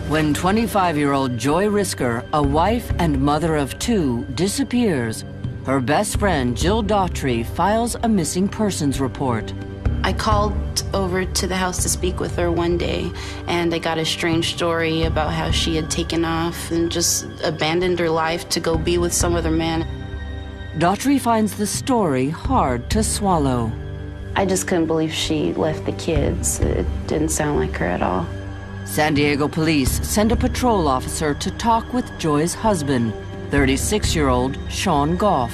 When 25-year-old Joy Risker, a wife and mother of two, disappears, her best friend Jill Daughtry files a missing persons report. I called over to the house to speak with her one day, and I got a strange story about how she had taken off and just abandoned her life to go be with some other man. Daughtry finds the story hard to swallow. I just couldn't believe she left the kids. It didn't sound like her at all. San Diego police send a patrol officer to talk with Joy's husband, 36-year-old Sean Goff.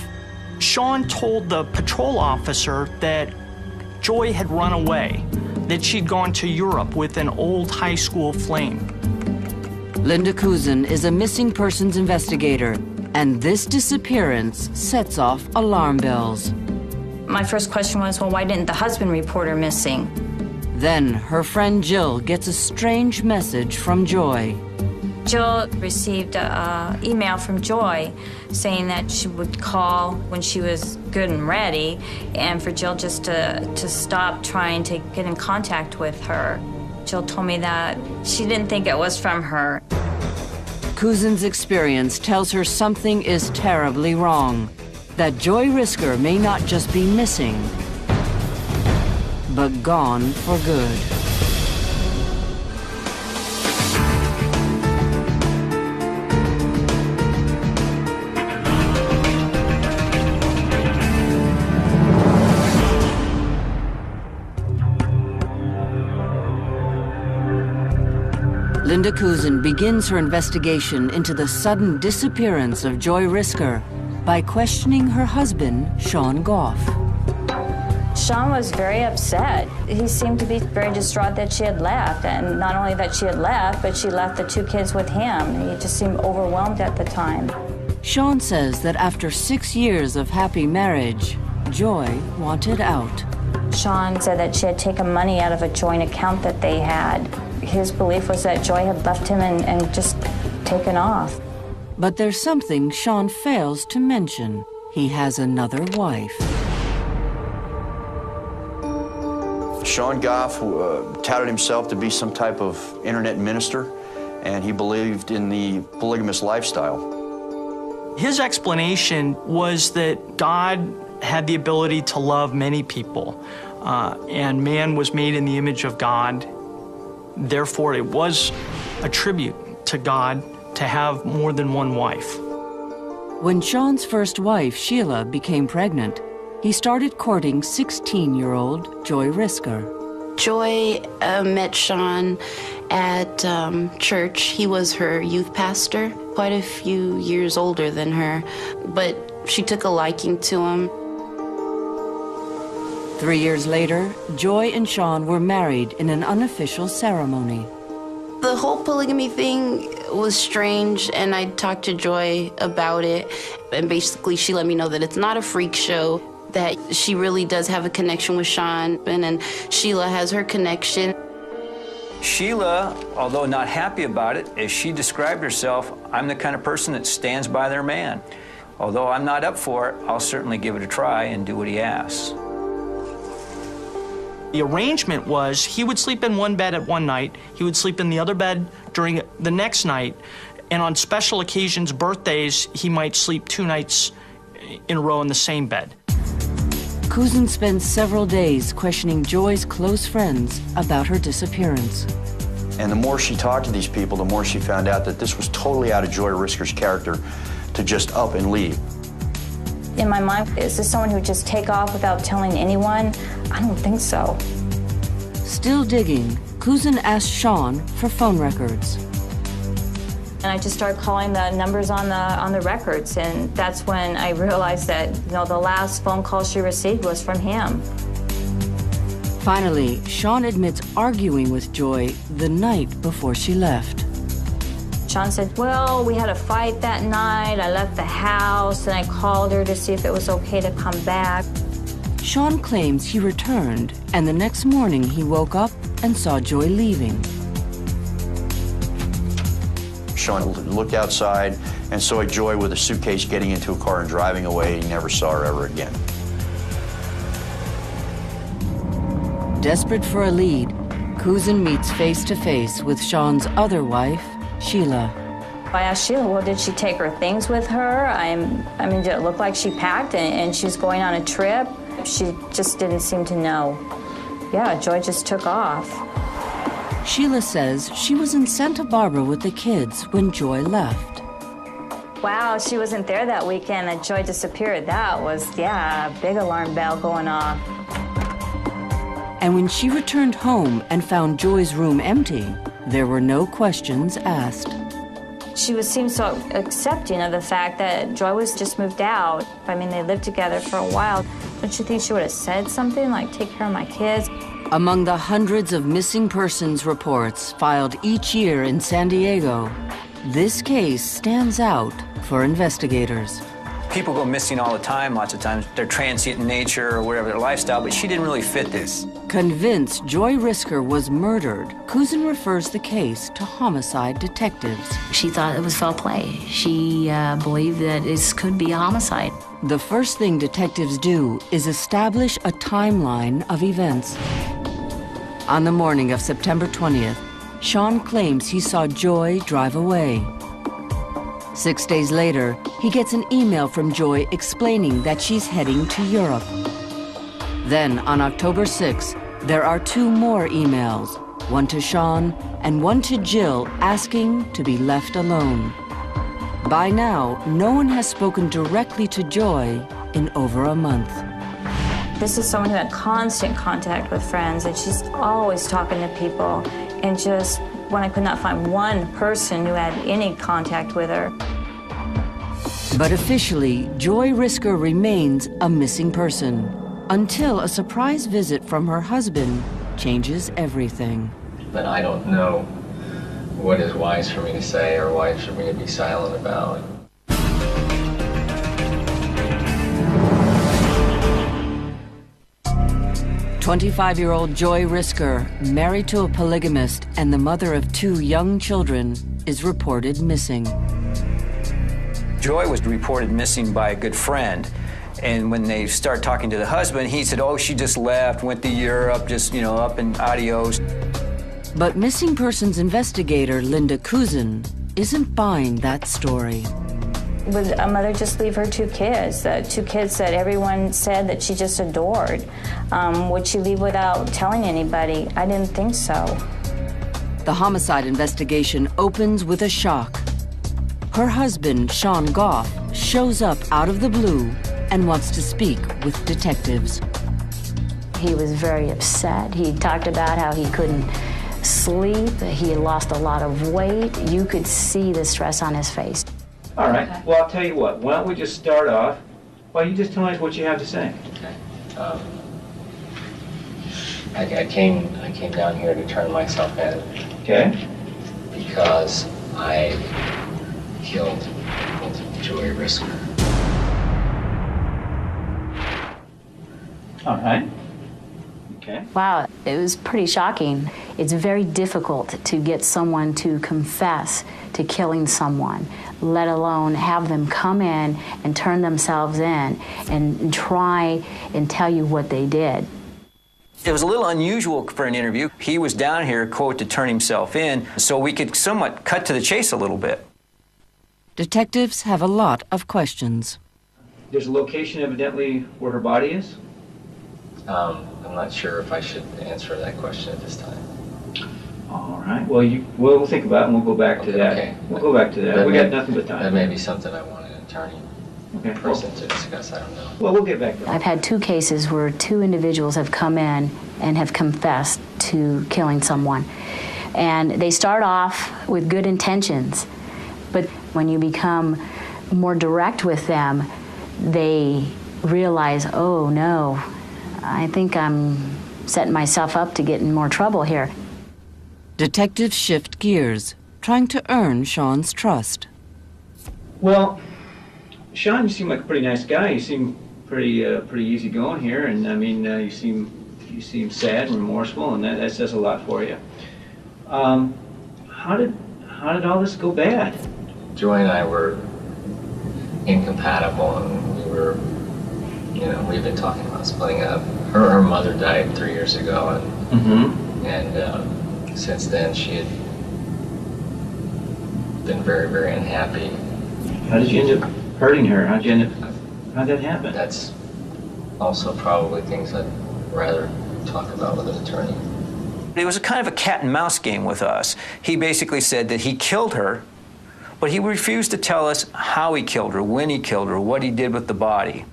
Sean told the patrol officer that Joy had run away, that she'd gone to Europe with an old high school flame. Linda Kuzin is a missing persons investigator, and this disappearance sets off alarm bells. My first question was, well, why didn't the husband report her missing? Then her friend Jill gets a strange message from Joy. Jill received an email from Joy saying that she would call when she was good and ready, and for Jill just to stop trying to get in contact with her. Jill told me that she didn't think it was from her. Kuzin's experience tells her something is terribly wrong, that Joy Risker may not just be missing, but gone for good. Linda Kuzin begins her investigation into the sudden disappearance of Joy Risker by questioning her husband, Sean Goff. Sean was very upset. He seemed to be very distraught that she had left, and not only that she had left, but she left the two kids with him. He just seemed overwhelmed at the time. Sean says that after 6 years of happy marriage, Joy wanted out. Sean said that she had taken money out of a joint account that they had. His belief was that Joy had left him and just taken off. But there's something Sean fails to mention. He has another wife. Sean Goff touted himself to be some type of internet minister, and he believed in the polygamous lifestyle. His explanation was that God had the ability to love many people, and man was made in the image of God. Therefore, it was a tribute to God to have more than one wife. When Sean's first wife, Sheila, became pregnant, he started courting 16-year-old Joy Risker. Joy met Sean at church. He was her youth pastor, quite a few years older than her, but she took a liking to him. 3 years later, Joy and Sean were married in an unofficial ceremony. The whole polygamy thing was strange, and I talked to Joy about it, and basically she let me know that it's not a freak show, that she really does have a connection with Sean, and then Sheila has her connection. Sheila, although not happy about it, as she described herself, I'm the kind of person that stands by their man. Although I'm not up for it, I'll certainly give it a try and do what he asks. The arrangement was he would sleep in one bed at one night, he would sleep in the other bed during the next night, and on special occasions, birthdays, he might sleep 2 nights in a row in the same bed. Kuzin spends several days questioning Joy's close friends about her disappearance. And the more she talked to these people, the more she found out that this was totally out of Joy Risker's character to just up and leave. In my mind, is this someone who would just take off without telling anyone? I don't think so. Still digging, Kuzin asked Sean for phone records. And I just started calling the numbers on the records, and that's when I realized that, the last phone call she received was from him. Finally, Sean admits arguing with Joy the night before she left. Sean said, well, we had a fight that night. I left the house, and I called her to see if it was okay to come back. Sean claims he returned, and the next morning he woke up and saw Joy leaving. Sean looked outside and saw Joy with a suitcase getting into a car and driving away. He never saw her ever again. Desperate for a lead, Kuzin meets face-to-face with Sean's other wife, Sheila. I asked Sheila, well, did she take her things with her? I mean, did it look like she packed and she's going on a trip? She just didn't seem to know. Yeah, Joy just took off. Sheila says she was in Santa Barbara with the kids when Joy left. Wow, she wasn't there that weekend and Joy disappeared. That was, yeah, a big alarm bell going off. And when she returned home and found Joy's room empty, there were no questions asked. She seemed so accepting of the fact that Joy was just moved out. I mean, they lived together for a while. Don't you think she would have said something like, take care of my kids? Among the hundreds of missing persons reports filed each year in San Diego, this case stands out for investigators. People go missing all the time. Lots of times they're transient in nature or whatever their lifestyle, but she didn't really fit this. Convinced Joy Risker was murdered, Cousin refers the case to homicide detectives. She thought it was foul play. She believed that this could be a homicide. The first thing detectives do is establish a timeline of events. On the morning of September 20th, Sean claims he saw Joy drive away. 6 days later, he gets an email from Joy explaining that she's heading to Europe. Then, on October 6th, there are 2 more emails, one to Sean and one to Jill asking to be left alone. By now, no one has spoken directly to Joy in over a month. This is someone who had constant contact with friends, and she's always talking to people. And just when I could not find one person who had any contact with her. But officially, Joy Risker remains a missing person until a surprise visit from her husband changes everything. But I don't know what is wise for me to say or wise for me to be silent about. 25-year-old Joy Risker, married to a polygamist and the mother of 2 young children, is reported missing. Joy was reported missing by a good friend. And when they start talking to the husband, he said, oh, she just left, went to Europe, just, up and adios. But missing persons investigator Linda Cousin isn't buying that story. Would a mother just leave her 2 kids? 2 kids that everyone said that she just adored. Would she leave without telling anybody? I didn't think so. The homicide investigation opens with a shock. Her husband, Sean Goff, shows up out of the blue and wants to speak with detectives. He was very upset. He talked about how he couldn't sleep. He had lost a lot of weight. You could see the stress on his face. All right. Well, I'll tell you what. Why don't we just start off? Well, you just tell us what you have to say. Okay. I came down here to turn myself in. Okay. Because I killed Joy Risker. All right. Okay. Wow, it was pretty shocking. It's very difficult to get someone to confess to killing someone, let alone have them come in and turn themselves in and try and tell you what they did. It was a little unusual for an interview. He was down here, quote, to turn himself in, so we could somewhat cut to the chase a little bit. Detectives have a lot of questions. There's a location evidently where her body is? I'm not sure if I should answer that question at this time. All right. Well, we'll think about it and we'll go back to that. Okay. We'll go back to that. We got nothing but time. That may be something I want an attorney person to discuss. I don't know. Well, we'll get back to that. I've had 2 cases where 2 individuals have come in and have confessed to killing someone. And they start off with good intentions, but when you become more direct with them, they realize, oh no, I think I'm setting myself up to get in more trouble here. Detectives shift gears, trying to earn Sean's trust. Well, Sean, you seem like a pretty nice guy. You seem pretty easygoing here, and I mean, you seem sad and remorseful, and that says a lot for you. How did all this go bad? Joy and I were incompatible, and we were, we've been talking about splitting up. Her mother died 3 years ago, and since then she had been very, very unhappy. How did you end up hurting her? How'd that happen? That's also probably things I'd rather talk about with an attorney. It was a kind of a cat and mouse game with us. He basically said that he killed her, but he refused to tell us how he killed her, when he killed her, what he did with the body.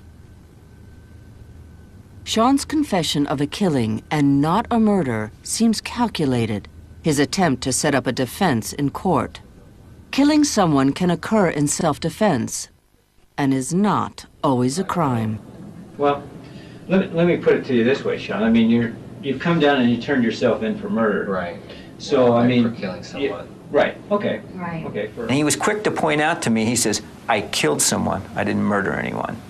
Sean's confession of a killing and not a murder seems calculated, his attempt to set up a defense in court. Killing someone can occur in self-defense and is not always a crime. Well, let me put it to you this way, Sean. I mean, you've come down and you turned yourself in for murder. Right. So, I mean... For killing someone. Right, okay. Right. Okay. And he was quick to point out to me, he says, I killed someone, I didn't murder anyone.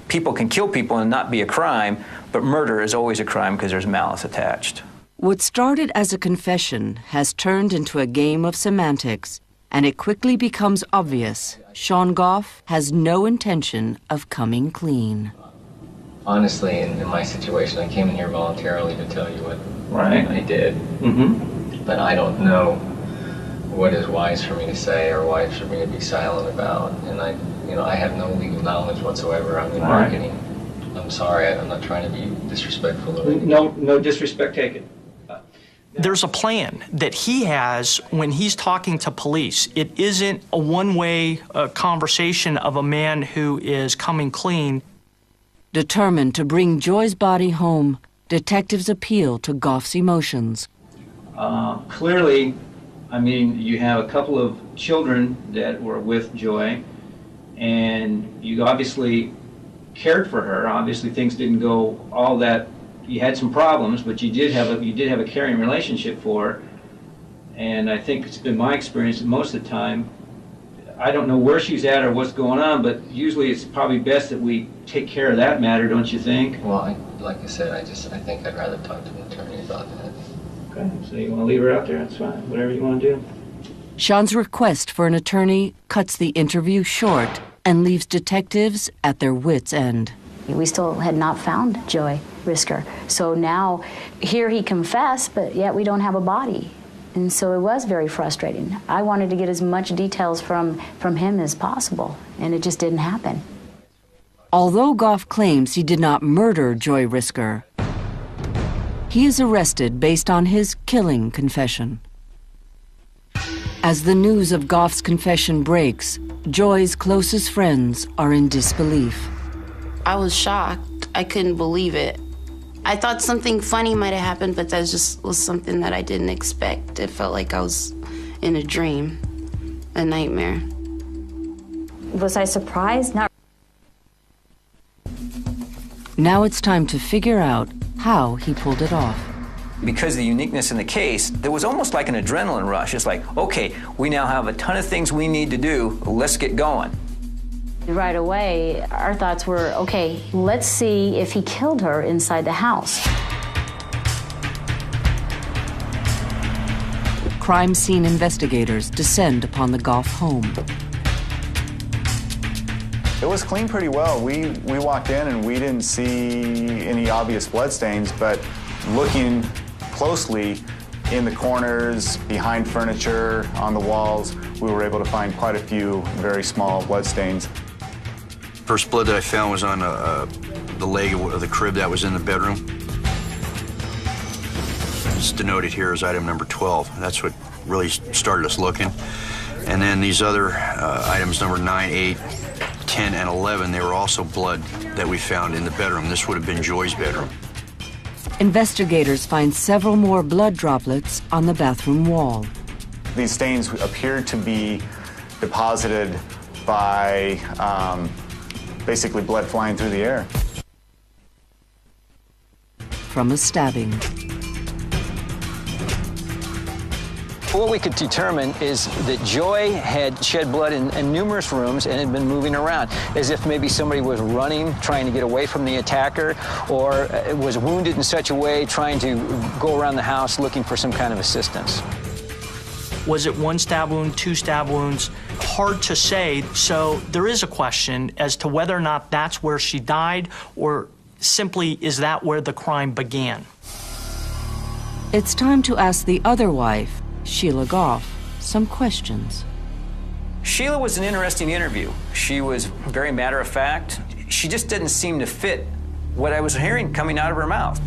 People can kill people and not be a crime, but murder is always a crime because there's malice attached. What started as a confession has turned into a game of semantics, and it quickly becomes obvious Sean Goff has no intention of coming clean. Honestly, in my situation, I came in here voluntarily to tell you what I did. Mm-hmm. But I don't know what is wise for me to say or wise for me to be silent about. And I have no legal knowledge whatsoever. I'm in marketing. I'm sorry, I'm not trying to be disrespectful or anything. No disrespect taken. There's a plan that he has when he's talking to police. It isn't a one-way conversation of a man who is coming clean. Determined to bring Joy's body home, detectives appeal to Goff's emotions. Clearly, I mean, you have a couple of children that were with Joy, and you obviously cared for her. Obviously, things didn't go all that. You had some problems, but you did have a caring relationship for her. And I think it's been my experience that most of the time, I don't know where she's at or what's going on, but usually it's probably best that we take care of that matter, don't you think? Well, like I said, I think I'd rather talk to an attorney about that. Okay, so you want to leave her out there? That's fine. Whatever you want to do. Sean's request for an attorney cuts the interview short and leaves detectives at their wits' end. We still had not found Joy Risker. So now, here he confessed, but yet we don't have a body. And so it was very frustrating. I wanted to get as much details from him as possible, and it just didn't happen. Although Goff claims he did not murder Joy Risker, he is arrested based on his killing confession. As the news of Goff's confession breaks, Joy's closest friends are in disbelief. I was shocked. I couldn't believe it. I thought something funny might have happened, but that just was something that I didn't expect. It felt like I was in a dream, a nightmare. Was I surprised? Not. Now it's time to figure out how he pulled it off. Because of the uniqueness in the case, there was almost like an adrenaline rush. It's like, okay, we now have a ton of things we need to do. Let's get going. Right away, our thoughts were, okay, let's see if he killed her inside the house. Crime scene investigators descend upon the Goff home. It was cleaned pretty well. We walked in and we didn't see any obvious bloodstains, but looking closely in the corners, behind furniture, on the walls, we were able to find quite a few very small bloodstains. First blood that I found was on the leg of the crib that was in the bedroom. It's denoted here as item number 12. That's what really started us looking. And then these other items, number 9, 8, 10, and 11, they were also blood that we found in the bedroom. This would have been Joy's bedroom. Investigators find several more blood droplets on the bathroom wall. These stains appeared to be deposited by basically blood flying through the air. From a stabbing. What we could determine is that Joy had shed blood in numerous rooms and had been moving around, as if maybe somebody was running, trying to get away from the attacker, or was wounded in such a way, trying to go around the house looking for some kind of assistance. Was it 1 stab wound, 2 stab wounds? Hard to say, so there is a question as to whether or not that's where she died, or simply is that where the crime began? It's time to ask the other wife, Sheila Goff, some questions. Sheila was an interesting interview. She was very matter-of-fact. She just didn't seem to fit what I was hearing coming out of her mouth.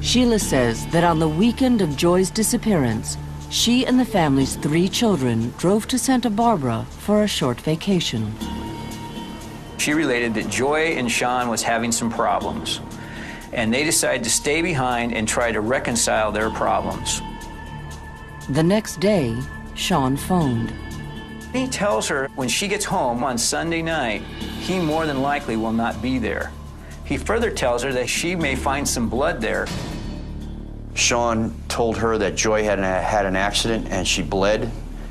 Sheila says that on the weekend of Joy's disappearance, she and the family's 3 children drove to Santa Barbara for a short vacation. She related that Joy and Sean was having some problems, and they decided to stay behind and try to reconcile their problems. The next day, Sean phoned. He tells her when she gets home on Sunday night, he more than likely will not be there. He further tells her that she may find some blood there. Sean told her that Joy had an accident and she bled,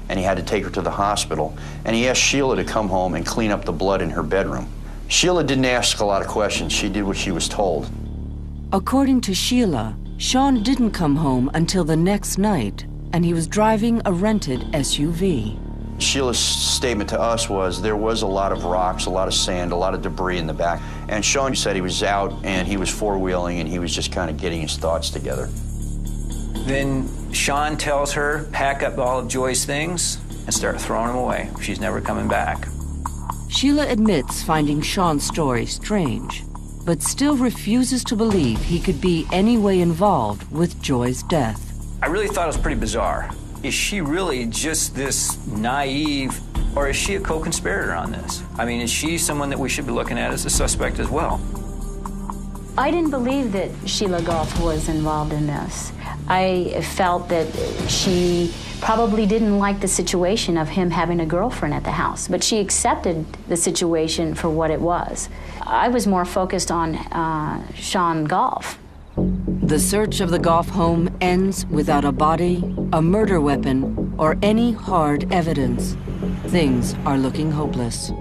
and he had to take her to the hospital. And he asked Sheila to come home and clean up the blood in her bedroom. Sheila didn't ask a lot of questions. She did what she was told. According to Sheila, Sean didn't come home until the next night, and he was driving a rented SUV. Sheila's statement to us was there was a lot of rocks, a lot of sand, a lot of debris in the back. And Sean said he was out and he was four-wheeling and he was just kind of getting his thoughts together. Then Sean tells her, pack up all of Joy's things and start throwing them away. She's never coming back. Sheila admits finding Sean's story strange, but still refuses to believe he could be any way involved with Joy's death. I really thought it was pretty bizarre. Is she really just this naive, or is she a co-conspirator on this? I mean, is she someone that we should be looking at as a suspect as well? I didn't believe that Sheila Goff was involved in this. I felt that she probably didn't like the situation of him having a girlfriend at the house, but she accepted the situation for what it was. I was more focused on Sean Goff. The search of the Goff home ends without a body, a murder weapon, or any hard evidence. Things are looking hopeless.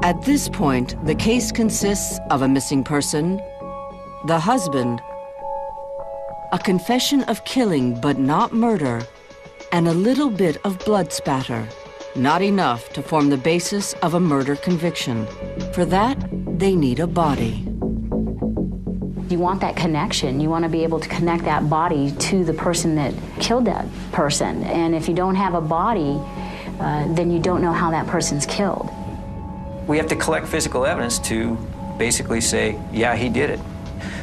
At this point, the case consists of a missing person, the husband, a confession of killing but not murder, and a little bit of blood spatter. Not enough to form the basis of a murder conviction. For that, they need a body. You want that connection. You want to be able to connect that body to the person that killed that person. And if you don't have a body, then you don't know how that person's killed. We have to collect physical evidence to basically say, yeah, he did it.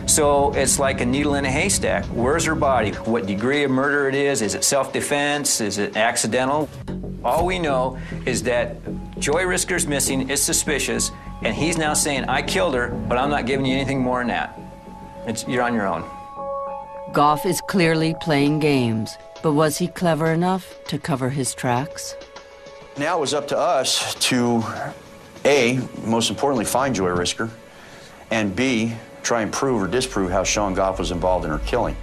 So it's like a needle in a haystack. Where's her body? What degree of murder it is? Is it self-defense? Is it accidental? All we know is that Joy Risker's missing, is suspicious, and he's now saying, I killed her, but I'm not giving you anything more than that. You're on your own. Goff is clearly playing games, but was he clever enough to cover his tracks? Now it was up to us to, A, most importantly, find Joy Risker, and B, try and prove or disprove how Sean Goff was involved in her killing.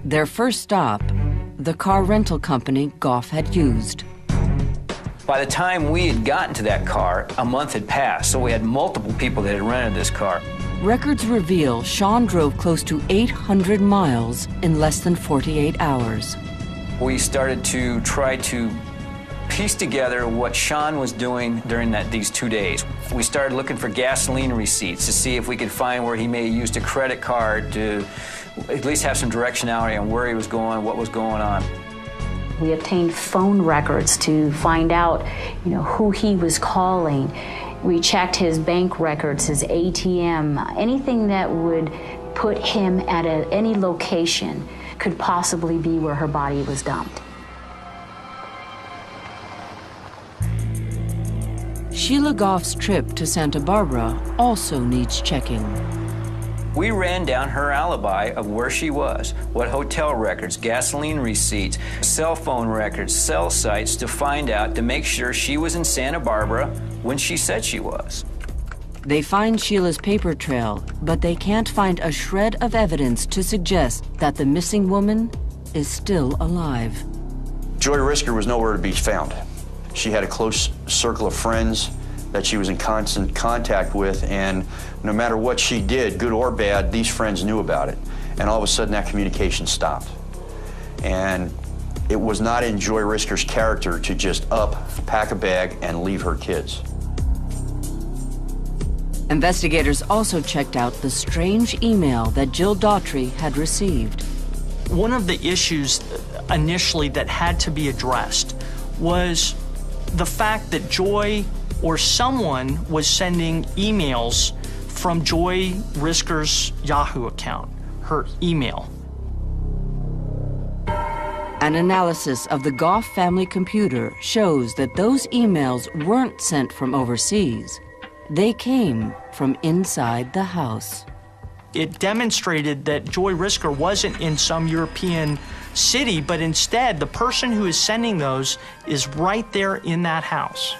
Their first stop, the car rental company Goff had used. By the time we had gotten to that car, a month had passed, so we had multiple people that had rented this car. Records reveal Sean drove close to 800 miles in less than 48 hours. We started to try to piece together what Sean was doing during these 2 days. We started looking for gasoline receipts to see if we could find where he may have used a credit card to at least have some directionality on where he was going, what was going on. We obtained phone records to find out, who he was calling. We checked his bank records, his ATM, anything that would put him at any location could possibly be where her body was dumped. Sheila Goff's trip to Santa Barbara also needs checking. We ran down her alibi of where she was, what hotel records, gasoline receipts, cell phone records, cell sites to find out, to make sure she was in Santa Barbara when she said she was. They find Sheila's paper trail, but they can't find a shred of evidence to suggest that the missing woman is still alive. Joy Risker was nowhere to be found. She had a close circle of friends that she was in constant contact with, and no matter what she did, good or bad, these friends knew about it. And all of a sudden that communication stopped. And it was not in Joy Risker's character to just pack a bag, and leave her kids. Investigators also checked out the strange email that Jill Daughtry had received. One of the issues initially that had to be addressed was the fact that Joy or someone was sending emails from Joy Risker's Yahoo account, her email. An analysis of the Goff family computer shows that those emails weren't sent from overseas. They came from inside the house. It demonstrated that Joy Risker wasn't in some European city, but instead the person who is sending those is right there in that house.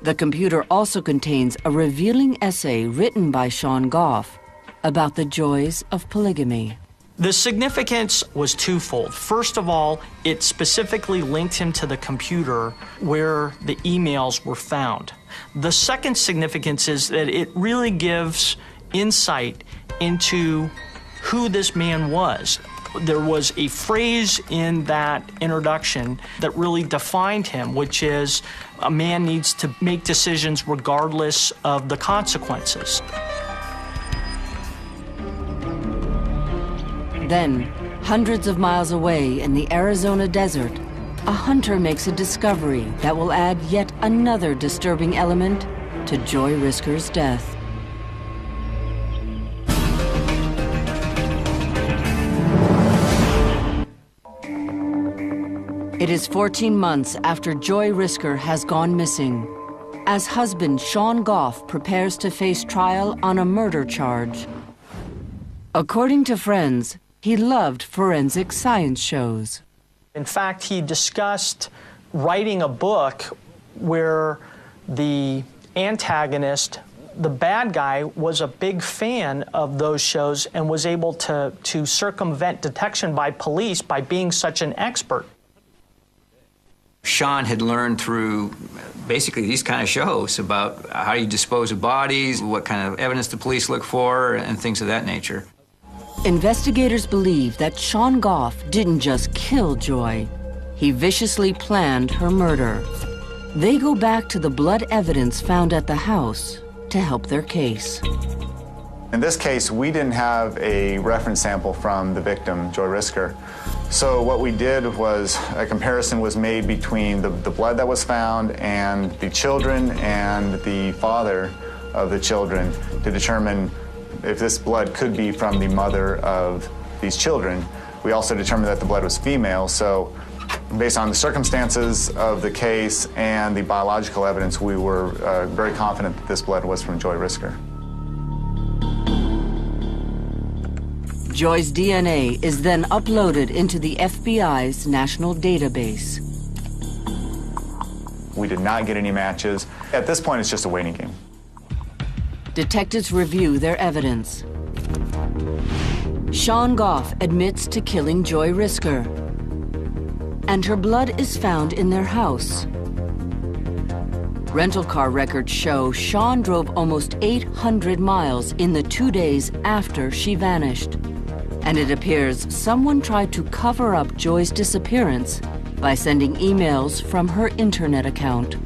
The computer also contains a revealing essay written by Sean Goff about the joys of polygamy. The significance was twofold. First of all, it specifically linked him to the computer where the emails were found. The second significance is that it really gives insight into who this man was. There was a phrase in that introduction that really defined him, which is a man needs to make decisions regardless of the consequences. Then, hundreds of miles away in the Arizona desert, a hunter makes a discovery that will add yet another disturbing element to Joy Risker's death. It is 14 months after Joy Risker has gone missing, as husband Sean Goff prepares to face trial on a murder charge. According to friends, he loved forensic science shows. In fact, he discussed writing a book where the antagonist, the bad guy, was a big fan of those shows and was able to circumvent detection by police by being such an expert. Sean had learned through basically these kind of shows about how you dispose of bodies, what kind of evidence the police look for, and things of that nature. Investigators believe that Sean Goff didn't just kill Joy. He viciously planned her murder. They go back to the blood evidence found at the house to help their case. In this case, we didn't have a reference sample from the victim, Joy Risker. So what we did was a comparison was made between the blood that was found and the children and the father of the children to determine if this blood could be from the mother of these children. We also determined that the blood was female, so based on the circumstances of the case and the biological evidence, we were very confident that this blood was from Joy Risker. Joy's DNA is then uploaded into the FBI's national database. We did not get any matches. At this point, it's just a waiting game. Detectives review their evidence. Sean Goff admits to killing Joy Risker, and her blood is found in their house. Rental car records show Sean drove almost 800 miles in the 2 days after she vanished. And it appears someone tried to cover up Joy's disappearance by sending emails from her internet account.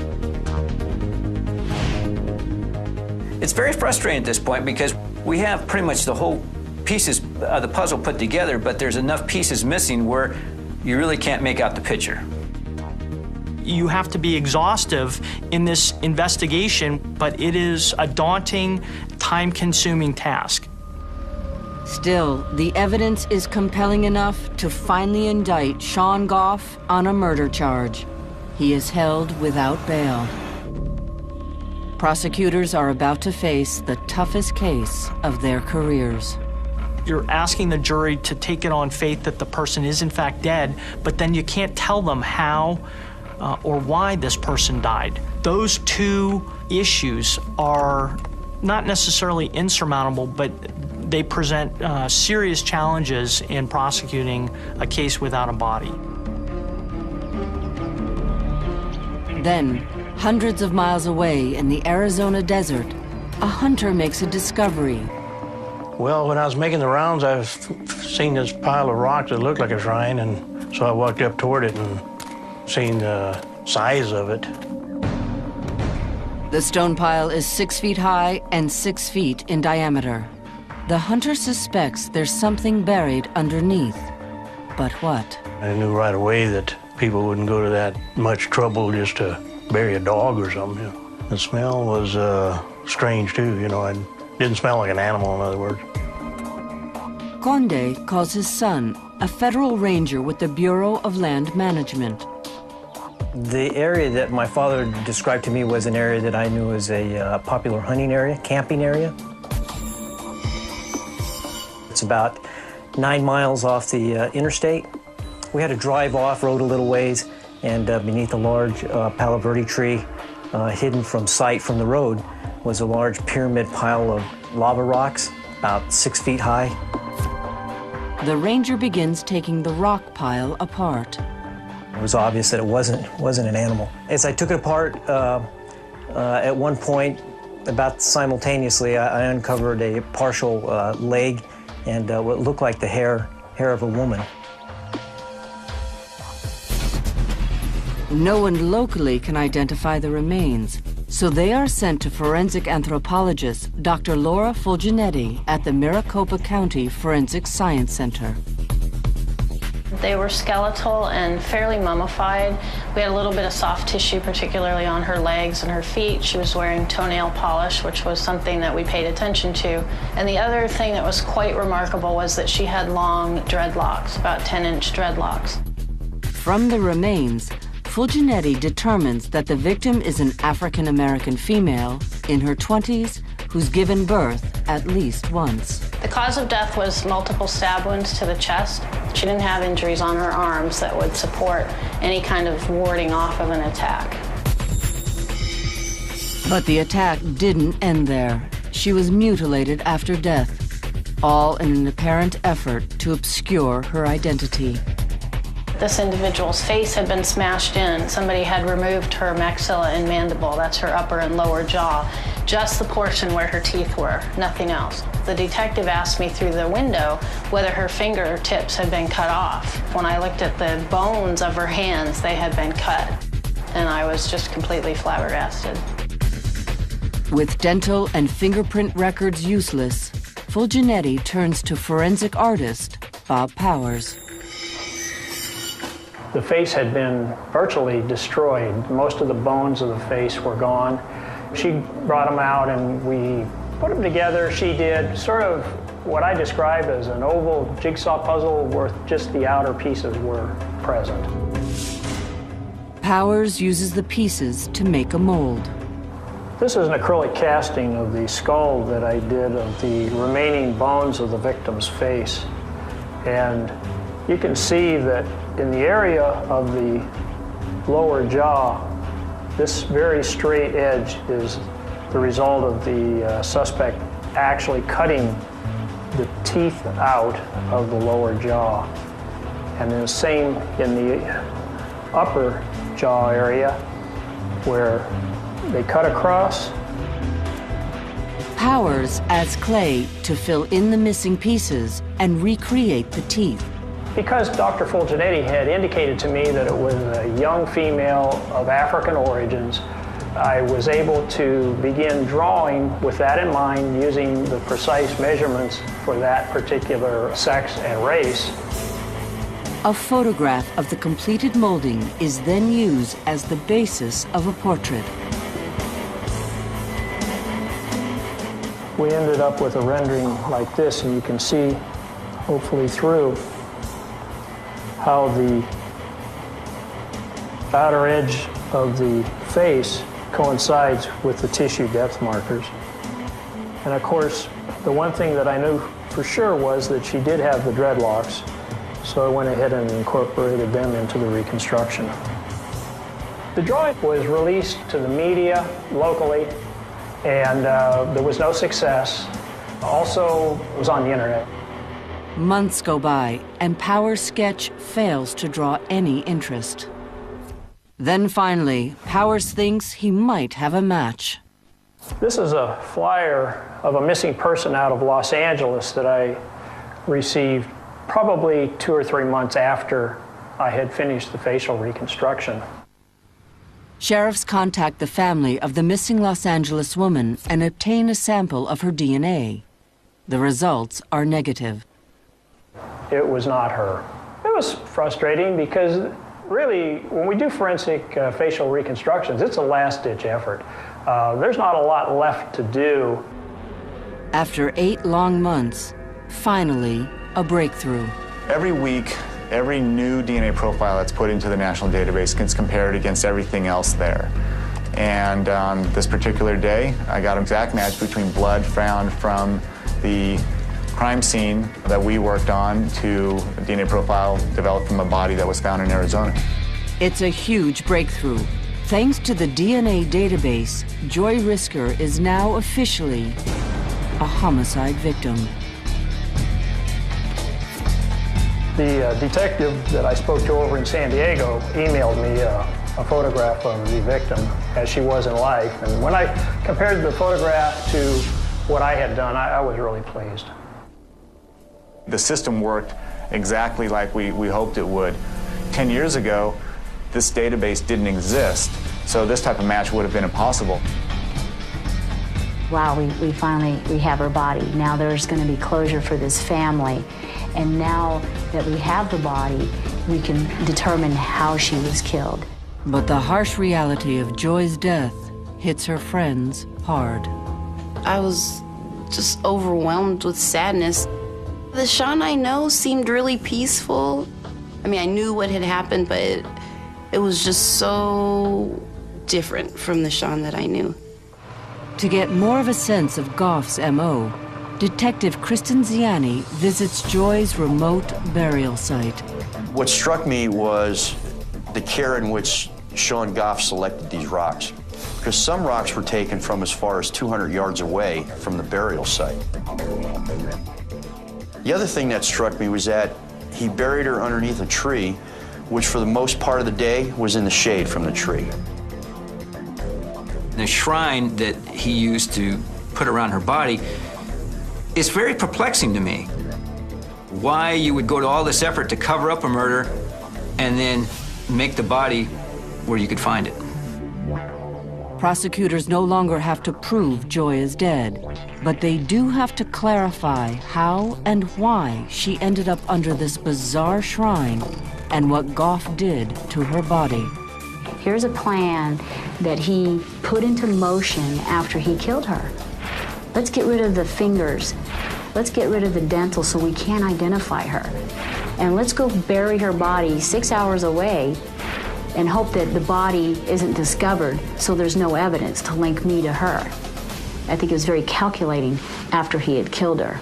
It's very frustrating at this point because we have pretty much the whole pieces of the puzzle put together, but there's enough pieces missing where you really can't make out the picture. You have to be exhaustive in this investigation, but it is a daunting, time-consuming task. Still, the evidence is compelling enough to finally indict Sean Goff on a murder charge. He is held without bail. Prosecutors are about to face the toughest case of their careers. You're asking the jury to take it on faith that the person is in fact dead, but then you can't tell them how or why this person died. Those two issues are not necessarily insurmountable, but they present serious challenges in prosecuting a case without a body. Then, hundreds of miles away in the Arizona desert, a hunter makes a discovery. Well, when I was making the rounds, I seen this pile of rocks that looked like a shrine, and so I walked up toward it and seen the size of it. The stone pile is 6 feet high and 6 feet in diameter. The hunter suspects there's something buried underneath. But what? I knew right away that people wouldn't go to that much trouble just to bury a dog or something. You know. The smell was strange too, you know. It didn't smell like an animal, in other words. Conde calls his son, a federal ranger with the Bureau of Land Management. The area that my father described to me was an area that I knew as a popular hunting area, camping area. It's about 9 miles off the interstate. We had to drive off, rode a little ways, and beneath a large Palo Verde tree, hidden from sight from the road, was a large pyramid pile of lava rocks, about 6 feet high. The ranger begins taking the rock pile apart. It was obvious that it wasn't an animal. As I took it apart, at one point, about simultaneously, I uncovered a partial leg and what looked like the hair of a woman. No one locally can identify the remains, so they are sent to forensic anthropologist Dr. Laura Fulginetti at the Maricopa County Forensic Science Center. They were skeletal and fairly mummified. We had a little bit of soft tissue, particularly on her legs and her feet. She was wearing toenail polish, which was something that we paid attention to. And the other thing that was quite remarkable was that she had long dreadlocks, about 10-inch dreadlocks. From the remains, Fulginetti determines that the victim is an African-American female in her 20s who's given birth at least once. The cause of death was multiple stab wounds to the chest. She didn't have injuries on her arms that would support any kind of warding off of an attack. But the attack didn't end there. She was mutilated after death, all in an apparent effort to obscure her identity. This individual's face had been smashed in. Somebody had removed her maxilla and mandible, that's her upper and lower jaw, just the portion where her teeth were, nothing else. The detective asked me through the window whether her fingertips had been cut off. When I looked at the bones of her hands, they had been cut, and I was just completely flabbergasted. With dental and fingerprint records useless, Fulginetti turns to forensic artist Bob Powers. The face had been virtually destroyed. Most of the bones of the face were gone. She brought them out and we put them together. She did sort of what I describe as an oval jigsaw puzzle where just the outer pieces were present. Powers uses the pieces to make a mold. This is an acrylic casting of the skull that I did of the remaining bones of the victim's face. And you can see that in the area of the lower jaw, this very straight edge is the result of the suspect actually cutting the teeth out of the lower jaw. And then the same in the upper jaw area where they cut across. Powers adds clay to fill in the missing pieces and recreate the teeth. Because Dr. Fulginetti had indicated to me that it was a young female of African origins, I was able to begin drawing with that in mind, using the precise measurements for that particular sex and race. A photograph of the completed molding is then used as the basis of a portrait. We ended up with a rendering like this, and you can see, hopefully through, how the outer edge of the face coincides with the tissue depth markers. And of course, the one thing that I knew for sure was that she did have the dreadlocks, so I went ahead and incorporated them into the reconstruction. The drawing was released to the media locally, and there was no success. Also, it was on the internet. Months go by, and Powers' sketch fails to draw any interest. Then finally, Powers thinks he might have a match. This is a flyer of a missing person out of Los Angeles that I received probably 2 or 3 months after I had finished the facial reconstruction. Sheriffs contact the family of the missing Los Angeles woman and obtain a sample of her DNA. The results are negative. It was not her. It was frustrating because Really, when we do forensic facial reconstructions, it's a last-ditch effort. There's not a lot left to do. After 8 long months, finally, a breakthrough. Every week, every new DNA profile that's put into the national database gets compared against everything else there. And on this particular day, I got an exact match between blood found from the crime scene that we worked on to a DNA profile developed from a body that was found in Arizona. It's a huge breakthrough. Thanks to the DNA database, Joy Risker is now officially a homicide victim. The detective that I spoke to over in San Diego emailed me a photograph of the victim as she was in life. And when I compared the photograph to what I had done, I was really pleased. The system worked exactly like we hoped it would. 10 years ago, this database didn't exist, so this type of match would have been impossible. Wow, we finally have her body. Now there's going to be closure for this family. And now that we have the body, we can determine how she was killed. But the harsh reality of Joy's death hits her friends hard. I was just overwhelmed with sadness. The Sean I know seemed really peaceful. I mean, I knew what had happened, but it was just so different from the Sean that I knew. To get more of a sense of Goff's M.O., Detective Kristen Ziani visits Joy's remote burial site. What struck me was the care in which Sean Goff selected these rocks, because some rocks were taken from as far as 200 yards away from the burial site. The other thing that struck me was that he buried her underneath a tree, which for the most part of the day was in the shade from the tree. The shrine that he used to put around her body is very perplexing to me. Why you would go to all this effort to cover up a murder and then make the body where you could find it. Prosecutors no longer have to prove Joy is dead, but they do have to clarify how and why she ended up under this bizarre shrine and what Goff did to her body. Here's a plan that he put into motion after he killed her. Let's get rid of the fingers. Let's get rid of the dental so we can't identify her. And let's go bury her body 6 hours away and hope that the body isn't discovered so there's no evidence to link me to her. I think it was very calculating after he had killed her.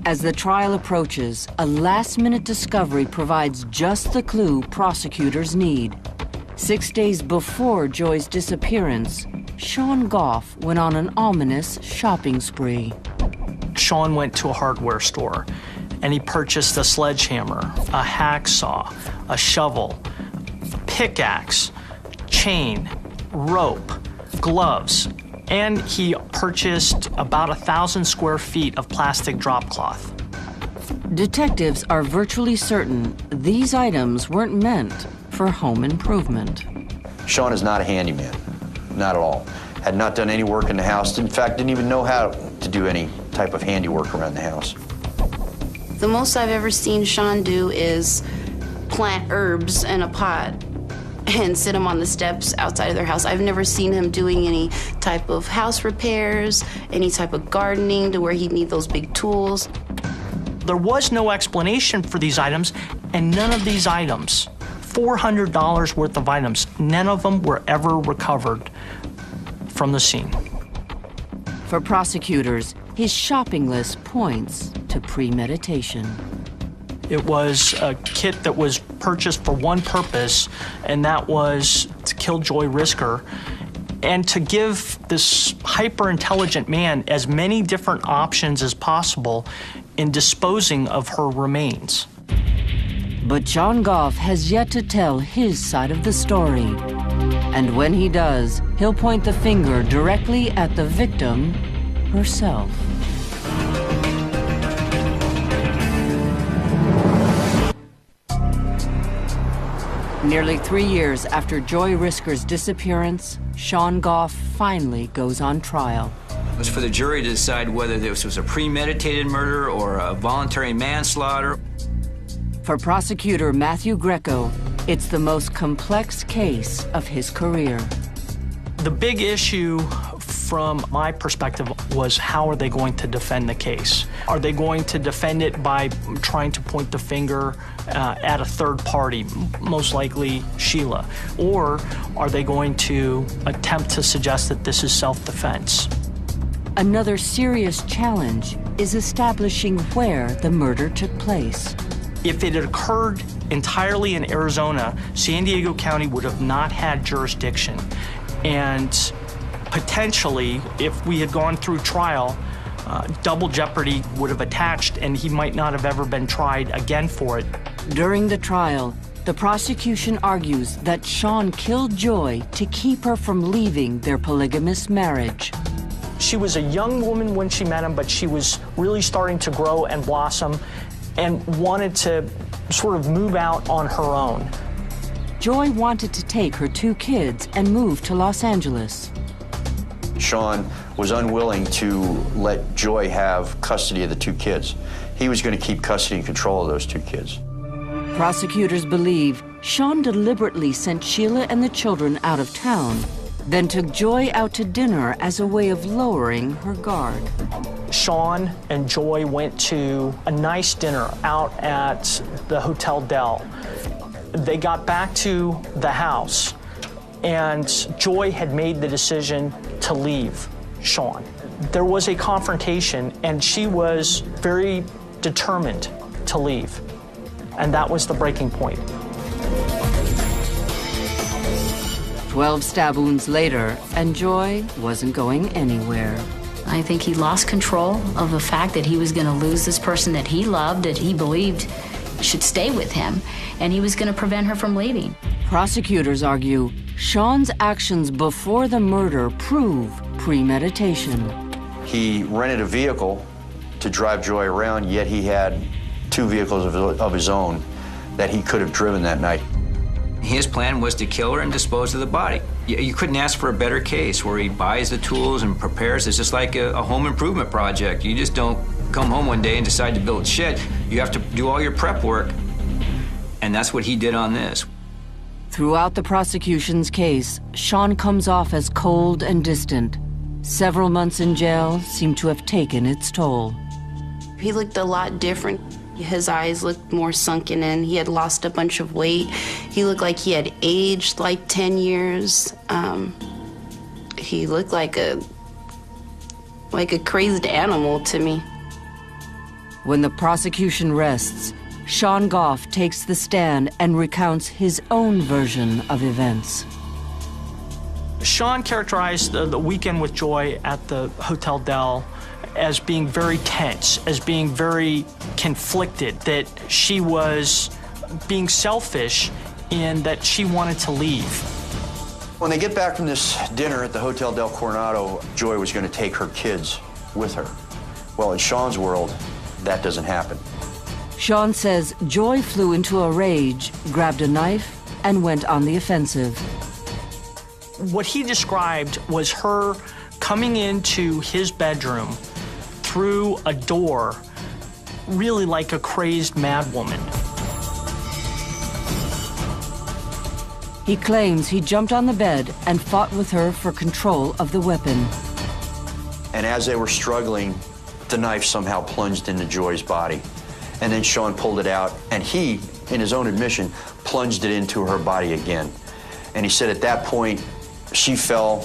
As the trial approaches, a last-minute discovery provides just the clue prosecutors need. 6 days before Joy's disappearance, Sean Goff went on an ominous shopping spree. Sean went to a hardware store and he purchased a sledgehammer, a hacksaw, a shovel, a pickaxe, chain, rope, gloves, and he purchased about 1,000 square feet of plastic drop cloth. Detectives are virtually certain these items weren't meant for home improvement. Sean is not a handyman, not at all. Had not done any work in the house. In fact, didn't even know how to do any type of handiwork around the house. The most I've ever seen Sean do is plant herbs in a pot and sit them on the steps outside of their house. I've never seen him doing any type of house repairs, any type of gardening to where he'd need those big tools. There was no explanation for these items, and none of these items, $400 worth of items, none of them were ever recovered from the scene. For prosecutors, his shopping list points to premeditation. It was a kit that was purchased for one purpose, and that was to kill Joy Risker and to give this hyper-intelligent man as many different options as possible in disposing of her remains. But John Goff has yet to tell his side of the story. And when he does, he'll point the finger directly at the victim herself. Nearly 3 years after Joy Risker's disappearance, Sean Goff finally goes on trial. It was for the jury to decide whether this was a premeditated murder or a voluntary manslaughter. For prosecutor Matthew Greco, It's the most complex case of his career. The big issue from my perspective was, how are they going to defend the case? Are they going to defend it by trying to point the finger at a third party, most likely Sheila? Or are they going to attempt to suggest that this is self-defense? Another serious challenge is establishing where the murder took place. If it had occurred entirely in Arizona, San Diego County would have not had jurisdiction. And potentially, if we had gone through trial, double jeopardy would have attached, and he might not have ever been tried again for it. During the trial, the prosecution argues that Sean killed Joy to keep her from leaving their polygamous marriage. She was a young woman when she met him, but she was really starting to grow and blossom and wanted to sort of move out on her own. Joy wanted to take her 2 kids and move to Los Angeles. Sean was unwilling to let Joy have custody of the 2 kids. He was going to keep custody and control of those 2 kids. Prosecutors believe Sean deliberately sent Sheila and the children out of town, then took Joy out to dinner as a way of lowering her guard. Sean and Joy went to a nice dinner out at the Hotel Del. They got back to the house, and Joy had made the decision to leave Sean. There was a confrontation, and she was very determined to leave, and that was the breaking point. 12 stab wounds later, and Joy wasn't going anywhere. I think he lost control of the fact that he was going to lose this person that he loved, that he believed should stay with him, and he was going to prevent her from leaving. Prosecutors argue Sean's actions before the murder prove premeditation. He rented a vehicle to drive Joy around, yet he had 2 vehicles of his own that he could have driven that night. His plan was to kill her and dispose of the body. You couldn't ask for a better case, where he buys the tools and prepares. It's just like a home improvement project. You just don't come home one day and decide to build shit. You have to do all your prep work, and that's what he did on this. Throughout the prosecution's case, Sean comes off as cold and distant. Several months in jail seem to have taken its toll. He looked a lot different. His eyes looked more sunken in. He had lost a bunch of weight. He looked like he had aged like 10 years. He looked like a crazed animal to me. When the prosecution rests, Sean Goff takes the stand and recounts his own version of events. Sean characterized the weekend with Joy at the Hotel Del as being very tense, as being very conflicted, that she was being selfish in that she wanted to leave. When they get back from this dinner at the Hotel Del Coronado, Joy was going to take her kids with her. Well, in Sean's world, that doesn't happen. Sean says Joy flew into a rage, grabbed a knife, and went on the offensive. What he described was her coming into his bedroom through a door, really like a crazed madwoman. He claims he jumped on the bed and fought with her for control of the weapon. And as they were struggling, the knife somehow plunged into Joy's body. And then Sean pulled it out, and he, in his own admission, plunged it into her body again. And he said at that point, she fell.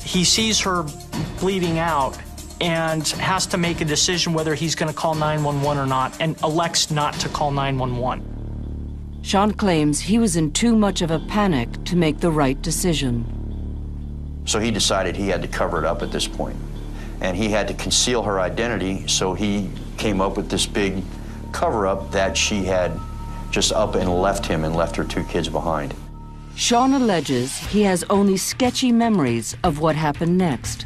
He sees her bleeding out and has to make a decision whether he's going to call 911 or not, and elects not to call 911. Sean claims he was in too much of a panic to make the right decision. So he decided he had to cover it up at this point. And he had to conceal her identity, so he came up with this big cover-up that she had just up and left him and left her 2 kids behind. Sean alleges he has only sketchy memories of what happened next.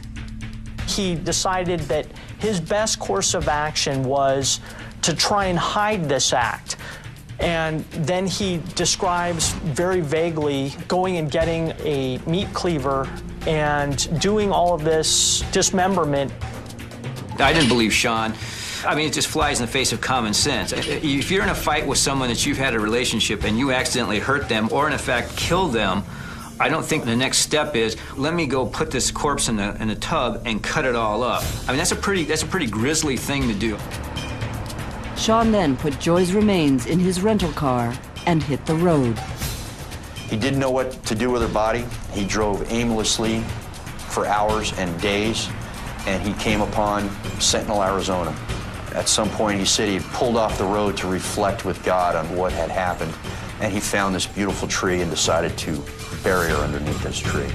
He decided that his best course of action was to try and hide this act. And then he describes very vaguely going and getting a meat cleaver and doing all of this dismemberment. I didn't believe Sean I mean, it just flies in the face of common sense. If you're in a fight with someone that you've had a relationship and you accidentally hurt them or, in effect, kill them, I don't think the next step is, let me go put this corpse in a tub and cut it all up. I mean, that's a pretty grisly thing to do. Sean then put Joy's remains in his rental car and hit the road. He didn't know what to do with her body. He drove aimlessly for hours and days, and he came upon Sentinel, Arizona. At some point, he said he had pulled off the road to reflect with God on what had happened, and he found this beautiful tree and decided to bury her underneath this tree.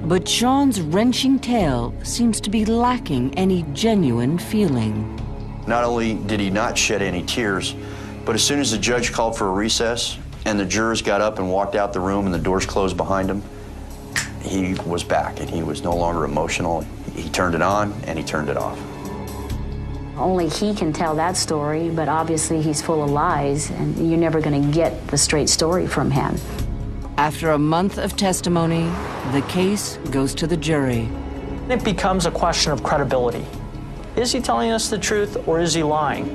But Sean's wrenching tale seems to be lacking any genuine feeling. Not only did he not shed any tears, but as soon as the judge called for a recess and the jurors got up and walked out the room and the doors closed behind him, he was back and he was no longer emotional. He turned it on and he turned it off. Only he can tell that story, but obviously he's full of lies, and you're never going to get the straight story from him. After a month of testimony, the case goes to the jury. It becomes a question of credibility. Is he telling us the truth or is he lying?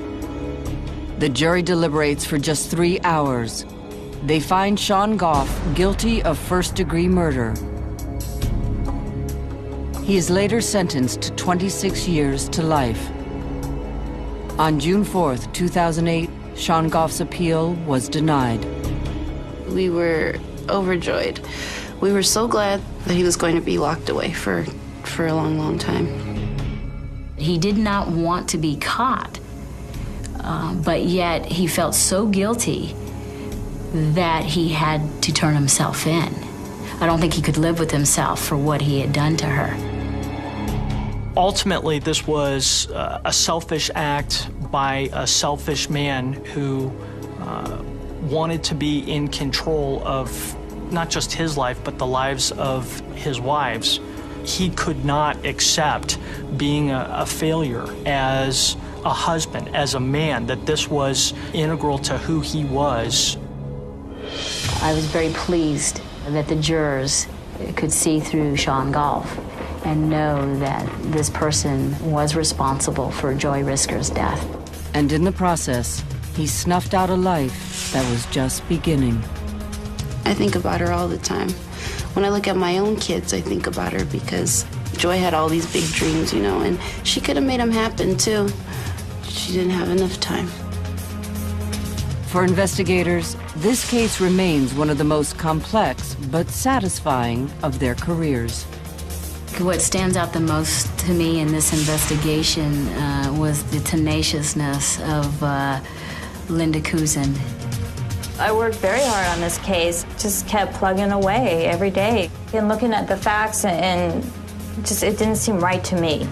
The jury deliberates for just 3 hours. They find Sean Goff guilty of first-degree murder. He is later sentenced to 26 years to life. On June 4th, 2008, Sean Goff's appeal was denied. We were overjoyed. We were so glad that he was going to be locked away for a long, long time. He did not want to be caught, but yet he felt so guilty that he had to turn himself in. I don't think he could live with himself for what he had done to her. Ultimately, this was a selfish act by a selfish man who wanted to be in control of not just his life, but the lives of his wives. He could not accept being a failure as a husband, as a man, that this was integral to who he was. I was very pleased that the jurors could see through Sean Goff and know that this person was responsible for Joy Risker's death. And in the process, he snuffed out a life that was just beginning. I think about her all the time. When I look at my own kids, I think about her because Joy had all these big dreams, you know, and she could have made them happen too. She didn't have enough time. For investigators, this case remains one of the most complex but satisfying of their careers. What stands out the most to me in this investigation was the tenaciousness of Linda Cousin. I worked very hard on this case, just kept plugging away every day and looking at the facts, and just it didn't seem right to me.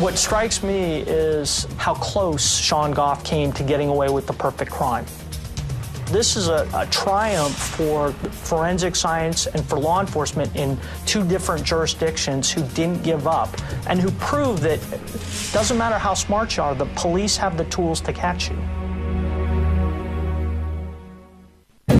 What strikes me is how close Sean Goff came to getting away with the perfect crime. This is a triumph for forensic science and for law enforcement in 2 different jurisdictions who didn't give up and who proved that it doesn't matter how smart you are, the police have the tools to catch you.